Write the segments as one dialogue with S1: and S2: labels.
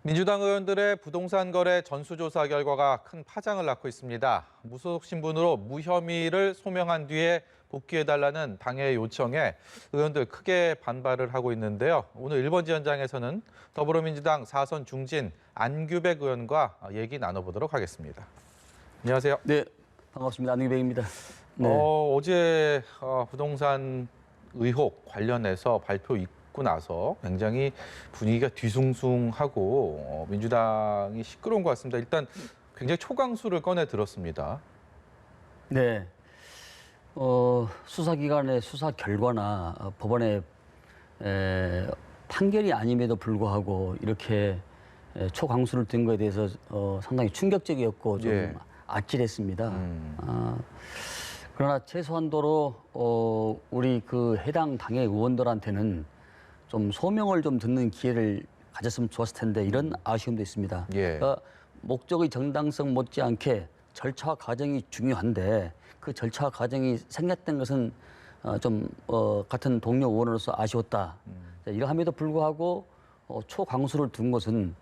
S1: 민주당 의원들의 부동산 거래 전수조사 결과가 큰 파장을 낳고 있습니다. 무소속 신분으로 무혐의를 소명한 뒤에 복귀해달라는 당의 요청에 의원들 크게 반발을 하고 있는데요. 오늘 1번 지원장에서는 더불어민주당 4선 중진 안규백 의원과 얘기 나눠보도록 하겠습니다. 안녕하세요.
S2: 네, 반갑습니다. 안규백입니다. 네.
S1: 어제 부동산 의혹 관련해서 발표 있고 나서 굉장히 분위기가 뒤숭숭하고 민주당이 시끄러운 것 같습니다. 일단 굉장히 초강수를 꺼내 들었습니다.
S2: 네. 수사기관의 수사 결과나 법원의 판결이 아님에도 불구하고 이렇게 초강수를 든 거에 대해서 상당히 충격적이었고 좀
S1: 예.
S2: 아찔했습니다. 그러나 최소한도로 우리 그 해당 당의 의원들한테는 좀 소명을 좀 듣는 기회를 가졌으면 좋았을 텐데 이런 아쉬움도 있습니다.
S1: 예.
S2: 그러니까 목적의 정당성 못지않게 절차와 과정이 중요한데 그 절차와 과정이 생략된 것은 같은 동료 의원으로서 아쉬웠다. 이러함에도 불구하고 초강수를 둔 것은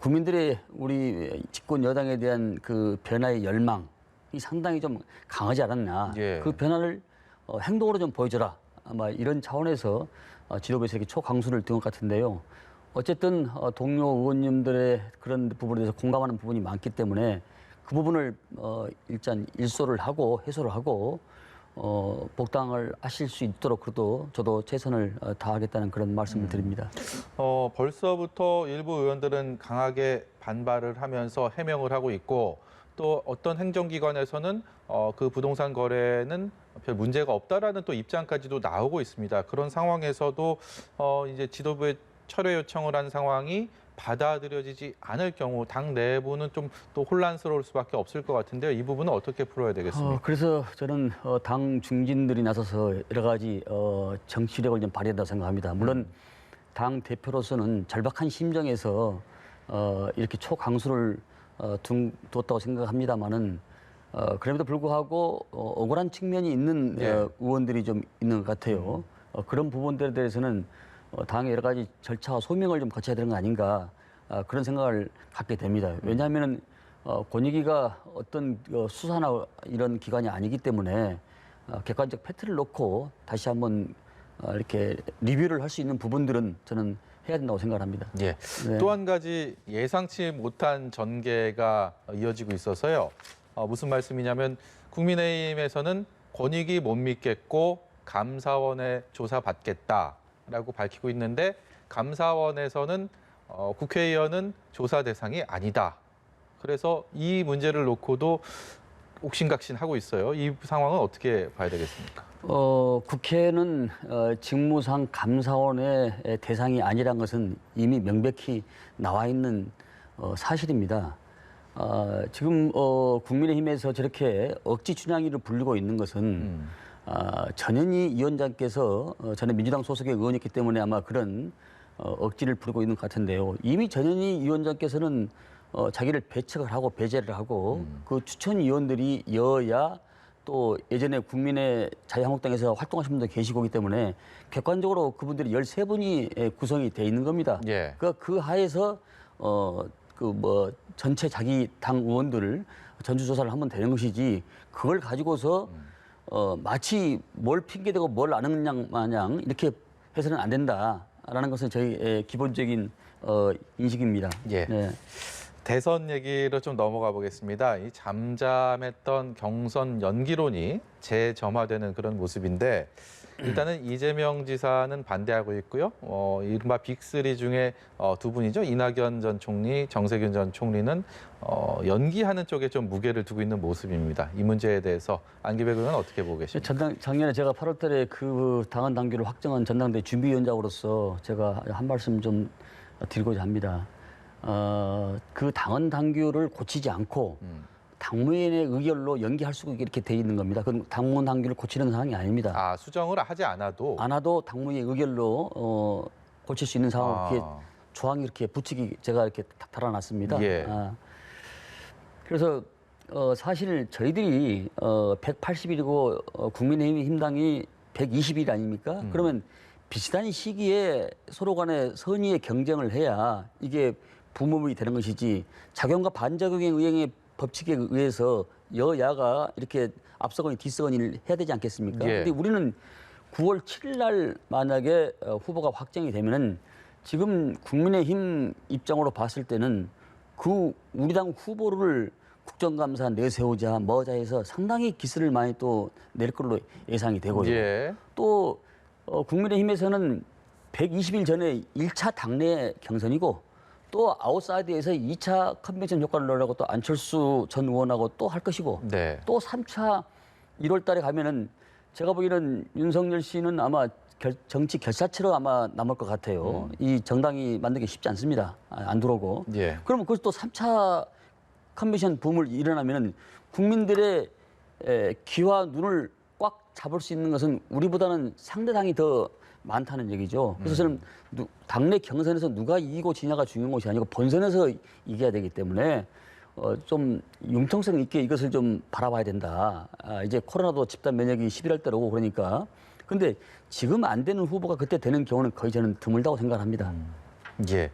S2: 국민들의 우리 집권 여당에 대한 그 변화의 열망이 상당히 좀 강하지 않았나.
S1: 예.
S2: 그 변화를 행동으로 좀 보여줘라. 아마 이런 차원에서 지도부에서 이렇게 초강수를 둔 것 같은데요. 어쨌든 동료 의원님들의 그런 부분에 대해서 공감하는 부분이 많기 때문에 그 부분을 일단 일소를 하고 해소를 하고 복당을 하실 수 있도록 그래도 저도 최선을 다하겠다는 그런 말씀을 드립니다.
S1: 벌써부터 일부 의원들은 강하게 반발을 하면서 해명을 하고 있고 또 어떤 행정기관에서는 그 부동산 거래는 별 문제가 없다라는 또 입장까지도 나오고 있습니다. 그런 상황에서도 이제 지도부에 철회 요청을 한 상황이 받아들여지지 않을 경우 당 내부는 좀 또 혼란스러울 수밖에 없을 것 같은데요. 이 부분은 어떻게 풀어야 되겠습니까?
S2: 그래서 저는 당 중진들이 나서서 여러 가지 정치력을 좀 발휘한다고 생각합니다. 물론 당 대표로서는 절박한 심정에서 이렇게 초강수를 뒀다고 생각합니다만은 그럼에도 불구하고 억울한 측면이 있는
S1: 예.
S2: 의원들이 좀 있는 것 같아요. 그런 부분들에 대해서는 당의 여러 가지 절차와 소명을 좀 거쳐야 되는 거 아닌가 그런 생각을 갖게 됩니다. 왜냐하면은 권익위가 어떤 수사나 이런 기관이 아니기 때문에 객관적 팩트를 놓고 다시 한번 이렇게 리뷰를 할 수 있는 부분들은 저는 해야 된다고 생각합니다.
S1: 예.
S2: 네.
S1: 또 한 가지 예상치 못한 전개가 이어지고 있어서요. 무슨 말씀이냐면 국민의힘에서는 권익위 못 믿겠고 감사원에 조사받겠다라고 밝히고 있는데 감사원에서는 국회의원은 조사 대상이 아니다. 그래서 이 문제를 놓고도 옥신각신하고 있어요. 이 상황은 어떻게 봐야 되겠습니까?
S2: 국회는 직무상 감사원의 대상이 아니란 것은 이미 명백히 나와 있는 사실입니다. 지금 국민의힘에서 저렇게 억지 춘향이를 부르고 있는 것은 전현희 위원장께서 저는 민주당 소속의 의원이기 때문에 아마 그런 억지를 부르고 있는 것 같은데요. 이미 전현희 위원장께서는 자기를 배척을 하고 배제를 하고 그 추천위원들이 여야 또 예전에 국민의 자유한국당에서 활동하신 분도 계시고 있기 때문에 객관적으로 그분들이 13분이 구성이 돼 있는 겁니다.
S1: 예.
S2: 그 하에서 전체 자기 당 의원들을 전수조사를 하면 되는 것이지 그걸 가지고서 마치 뭘 핑계대고 뭘 아는 양 마냥 이렇게 해서는 안 된다라는 것은 저희 기본적인 인식입니다.
S1: 예.
S2: 네.
S1: 대선 얘기로 좀 넘어가 보겠습니다. 이 잠잠했던 경선 연기론이 재점화되는 그런 모습인데 일단은 이재명 지사는 반대하고 있고요. 이른바 빅3 중에 두 분이죠. 이낙연 전 총리, 정세균 전 총리는 연기하는 쪽에 좀 무게를 두고 있는 모습입니다. 이 문제에 대해서 안기백 의원은 어떻게 보고 계십니까?
S2: 작년에 제가 8월 달에 그 당헌 당규를 확정한 전당대 준비위원장으로서 제가 한 말씀 좀 드리고자 합니다. 그 당헌 당규를 고치지 않고 당무위원회 의결로 연기할 수 있게 이렇게 돼 있는 겁니다. 그건 당헌 당규를 고치는 상황이 아닙니다.
S1: 수정을 하지 않아도
S2: 당무위의 의결로 고칠 수 있는 상황 이렇게 조항이 이렇게 붙이기 제가 이렇게 달아놨습니다.
S1: 예.
S2: 그래서 사실 저희들이 180일이고 국민의힘 당이 120일 아닙니까? 그러면 비슷한 시기에 서로 간에 선의의 경쟁을 해야 이게 부모이 되는 것이지 작용과 반작용의 의행의 법칙에 의해서 여야가 이렇게 앞서거니 뒤서거니를 해야 되지 않겠습니까?
S1: 예.
S2: 근데 우리는 9월 7일 날 만약에 후보가 확정이 되면은 지금 국민의힘 입장으로 봤을 때는 그 우리 당 후보를 국정감사 내세우자 뭐자 해서 상당히 기스를 많이 또 낼 걸로 예상이 되고요.
S1: 예.
S2: 또 국민의힘에서는 120일 전에 1차 당내 경선이고 또 아웃사이드에서 2차 컨벤션 효과를 넣으려고 또 안철수 전 의원하고 또 할 것이고
S1: 네.
S2: 또 3차 1월 달에 가면은 제가 보기에는 윤석열 씨는 아마 정치 결사체로 아마 남을 것 같아요. 이 정당이 만들기 쉽지 않습니다. 안 들어오고.
S1: 예.
S2: 그러면 그것도 3차 컨벤션 붐을 일어나면은 국민들의 귀와 눈을 꽉 잡을 수 있는 것은 우리보다는 상대당이 더 많다는 얘기죠. 그래서 저는 당내 경선에서 누가 이기고 지냐가 중요한 것이 아니고 본선에서 이겨야 되기 때문에 좀 융통성 있게 이것을 좀 바라봐야 된다. 이제 코로나도 집단 면역이 11월 달에 오고 그러니까. 근데 지금 안 되는 후보가 그때 되는 경우는 거의 저는 드물다고 생각합니다.
S1: 예.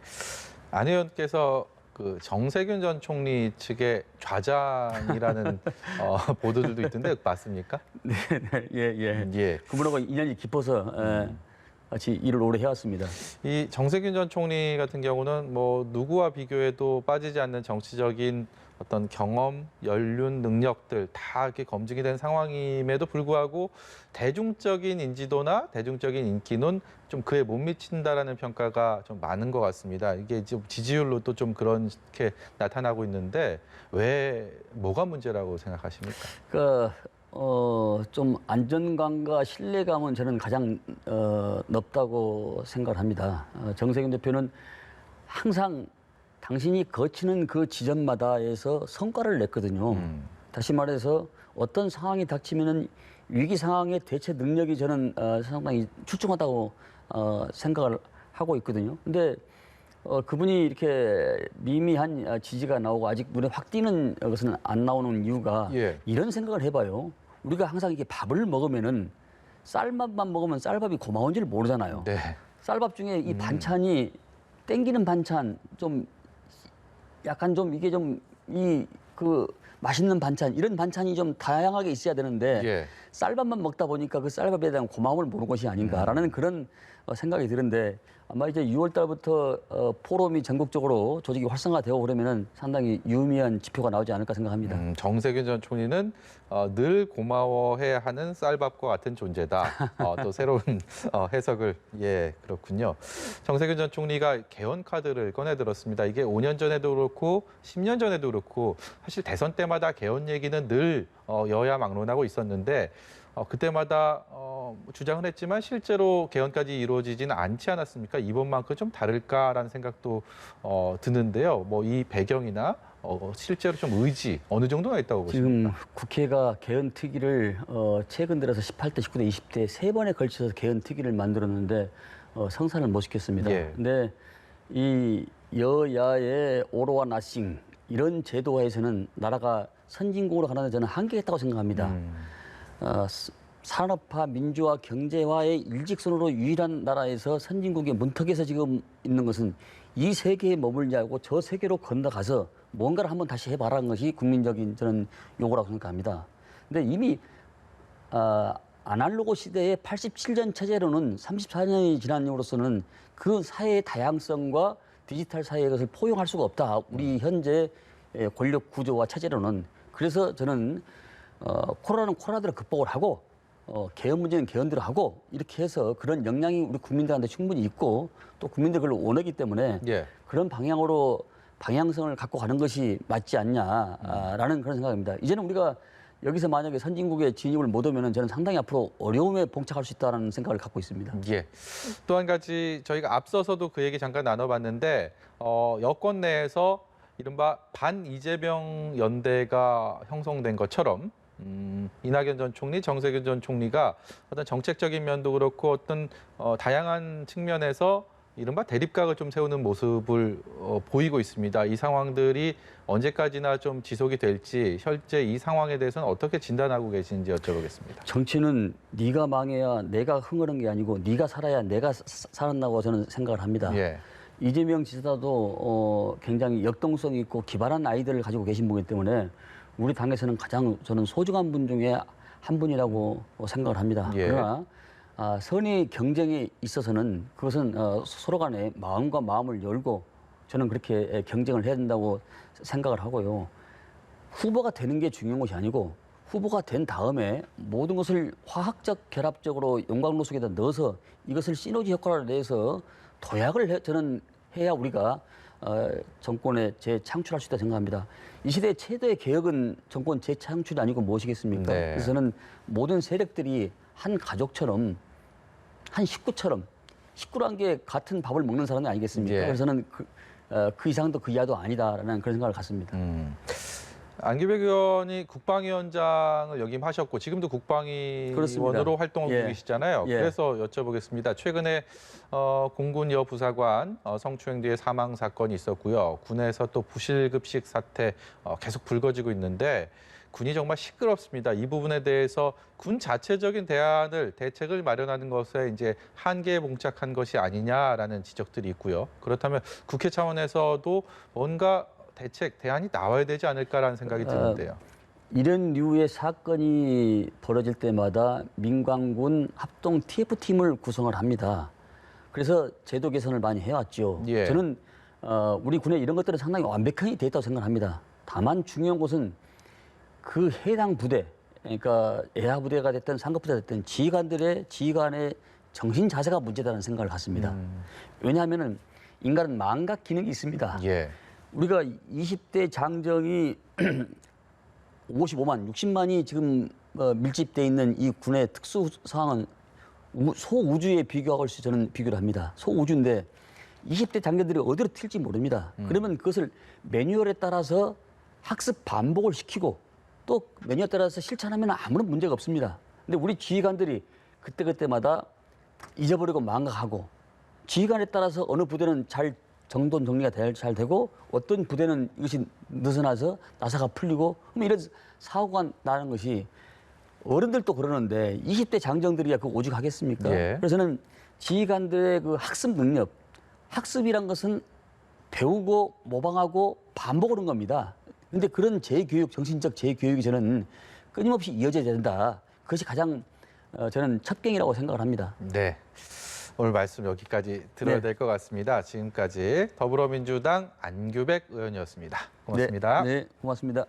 S1: 안 의원께서 그 정세균 전 총리 측의 좌장이라는 보도들도 있던데 맞습니까?
S2: 네, 예.
S1: 예.
S2: 그분하고 인연이 깊어서 같이 일을 오래 해왔습니다.
S1: 이 정세균 전 총리 같은 경우는 뭐 누구와 비교해도 빠지지 않는 정치적인 어떤 경험, 연륜, 능력들 다 이렇게 검증이 된 상황임에도 불구하고 대중적인 인지도나 대중적인 인기는 좀 그에 못 미친다라는 평가가 좀 많은 것 같습니다. 이게 지금 지지율로도 좀 그렇게 나타나고 있는데 왜 뭐가 문제라고 생각하십니까?
S2: 좀 안전감과 신뢰감은 저는 가장 높다고 생각을 합니다. 정세균 대표는 항상 당신이 거치는 그 지점마다에서 성과를 냈거든요. 다시 말해서 어떤 상황이 닥치면은 위기 상황의 대처 능력이 저는 상당히 출중하다고 생각을 하고 있거든요. 근데 그분이 이렇게 미미한 지지가 나오고 아직 눈에 확 띄는 것은 안 나오는 이유가
S1: 예.
S2: 이런 생각을 해봐요. 우리가 항상 이게 밥을 먹으면은 쌀밥만 먹으면 쌀밥이 고마운지를 모르잖아요.
S1: 네.
S2: 쌀밥 중에 이 반찬이 땡기는 반찬 좀 약간 좀 이게 좀 맛있는 반찬 이런 반찬이 좀 다양하게 있어야 되는데
S1: 예.
S2: 쌀밥만 먹다 보니까 그 쌀밥에 대한 고마움을 모르는 것이 아닌가라는 그런 생각이 드는데 아마 이제 6월 달부터 포럼이 전국적으로 조직이 활성화되고 그러면은 상당히 유의미한 지표가 나오지 않을까 생각합니다.
S1: 정세균 전 총리는 늘 고마워해야 하는 쌀밥과 같은 존재다. 또 새로운 해석을 그렇군요. 정세균 전 총리가 개헌 카드를 꺼내들었습니다. 이게 5년 전에도 그렇고 10년 전에도 그렇고 사실 대선 때마다 개헌 얘기는 늘 여야 막론하고 있었는데 그때마다 주장을 했지만 실제로 개헌까지 이루어지지는 않지 않았습니까? 이번만큼 좀 다를까라는 생각도 드는데요. 뭐 이 배경이나 실제로 좀 의지 어느 정도가 있다고 보십니까?
S2: 지금 국회가 개헌 특위를 최근 들어서 18대, 19대, 20대 세 번에 걸쳐서 개헌 특위를 만들었는데 성사를 못 시켰습니다.
S1: 예.
S2: 근데 이 여야의 오로와 나싱 이런 제도화에서는 나라가 선진국으로 가는 데 저는 한계가 있다고 생각합니다. 산업화, 민주화, 경제화의 일직선으로 유일한 나라에서 선진국의 문턱에서 지금 있는 것은 이 세계에 머물지 않고 저 세계로 건너가서 뭔가를 한번 다시 해봐라는 것이 국민적인 저는 요구라고 생각합니다. 근데 이미 아날로그 시대의 87년 체제로는 34년이 지난 이후로서는 그 사회의 다양성과 디지털 사회의 것을 포용할 수가 없다. 우리 현재 권력 구조와 체제로는. 그래서 저는 코로나는 코로나대로 극복을 하고 개헌 문제는 개헌대로 하고 이렇게 해서 그런 역량이 우리 국민들한테 충분히 있고 또 국민들 그걸 원하기 때문에
S1: 예.
S2: 그런 방향성을 갖고 가는 것이 맞지 않냐라는 그런 생각입니다. 이제는 우리가 여기서 만약에 선진국에 진입을 못 하면은 저는 상당히 앞으로 어려움에 봉착할 수 있다는 생각을 갖고 있습니다.
S1: 예. 또 한 가지 저희가 앞서서도 그 얘기 잠깐 나눠봤는데 여권 내에서 이른바 반 이재명 연대가 형성된 것처럼 이낙연 전 총리, 정세균 전 총리가 어떤 정책적인 면도 그렇고 어떤 다양한 측면에서 이른바 대립각을 좀 세우는 모습을 보이고 있습니다. 이 상황들이 언제까지나 좀 지속이 될지 현재 이 상황에 대해서는 어떻게 진단하고 계신지 여쭤보겠습니다.
S2: 정치는 네가 망해야 내가 흥하는 게 아니고 네가 살아야 내가 살았다고 저는 생각을 합니다.
S1: 예.
S2: 이재명 지사도 굉장히 역동성 있고 기발한 아이디어를 가지고 계신 분이기 때문에 우리 당에서는 가장 저는 소중한 분 중에 한 분이라고 생각을 합니다.
S1: 예.
S2: 그러나 선의 경쟁에 있어서는 그것은 서로 간에 마음과 마음을 열고 저는 그렇게 경쟁을 해야 된다고 생각을 하고요. 후보가 되는 게 중요한 것이 아니고 후보가 된 다음에 모든 것을 화학적 결합적으로 용광로 속에다 넣어서 이것을 시너지 효과를 내서 도약을 저는 해야 우리가 정권에 재창출할 수 있다고 생각합니다. 이 시대의 최대의 개혁은 정권 재창출이 아니고 무엇이겠습니까?
S1: 네.
S2: 그래서 저는 모든 세력들이 한 가족처럼 한 식구처럼 식구란 게 같은 밥을 먹는 사람이 아니겠습니까?
S1: 예.
S2: 그래서 저는 그 이상도 그 이하도 아니다라는 그런 생각을 갖습니다.
S1: 안기백 의원이 국방위원장을 역임하셨고 지금도 국방위원으로
S2: 그렇습니다.
S1: 활동을
S2: 예.
S1: 중이시잖아요.
S2: 예.
S1: 그래서 여쭤보겠습니다. 최근에 공군 여부사관 성추행 뒤에 사망 사건이 있었고요. 군에서 또 부실급식 사태 계속 불거지고 있는데 군이 정말 시끄럽습니다. 이 부분에 대해서 군 자체적인 대책을 마련하는 것에 이제 한계에 봉착한 것이 아니냐라는 지적들이 있고요. 그렇다면 국회 차원에서도 뭔가 대안이 나와야 되지 않을까라는 생각이 드는데요.
S2: 이런 류의 사건이 벌어질 때마다 민관군 합동 TF팀을 구성을 합니다. 그래서 제도 개선을 많이 해왔죠.
S1: 예.
S2: 저는 우리 군에 이런 것들은 상당히 완벽하게 돼 있다고 생각합니다. 다만 중요한 것은 그 해당 부대, 그러니까 예하 부대가 됐든 상급 부대가 됐든 지휘관의 정신 자세가 문제다는 생각을 갖습니다. 왜냐하면은 인간은 망각 기능이 있습니다.
S1: 예.
S2: 우리가 20대 장정이 55만, 60만이 지금 밀집돼 있는 이 군의 특수 상황은 소우주에 비교하고 저는 비교를 합니다. 소우주인데 20대 장교들이 어디로 튈지 모릅니다. 그러면 그것을 매뉴얼에 따라서 학습 반복을 시키고 또 매뉴얼에 따라서 실천하면 아무런 문제가 없습니다. 근데 우리 지휘관들이 그때그때마다 잊어버리고 망각하고 지휘관에 따라서 어느 부대는 잘 정돈 정리가 잘 되고 어떤 부대는 이것이 느슨해서 나사가 풀리고 그럼 이런 사고가 나는 것이 어른들도 그러는데 20대 장정들이야 그거 오직 하겠습니까?
S1: 예.
S2: 그래서 저는 지휘관들의 그 학습 능력, 학습이란 것은 배우고 모방하고 반복하는 겁니다. 근데 그런 재교육, 정신적 재교육이 저는 끊임없이 이어져야 된다. 그것이 가장 저는 첩경이라고 생각을 합니다.
S1: 네. 오늘 말씀 여기까지 들어야
S2: 네.
S1: 될 것 같습니다. 지금까지 더불어민주당 안규백 의원이었습니다. 고맙습니다.
S2: 네, 고맙습니다.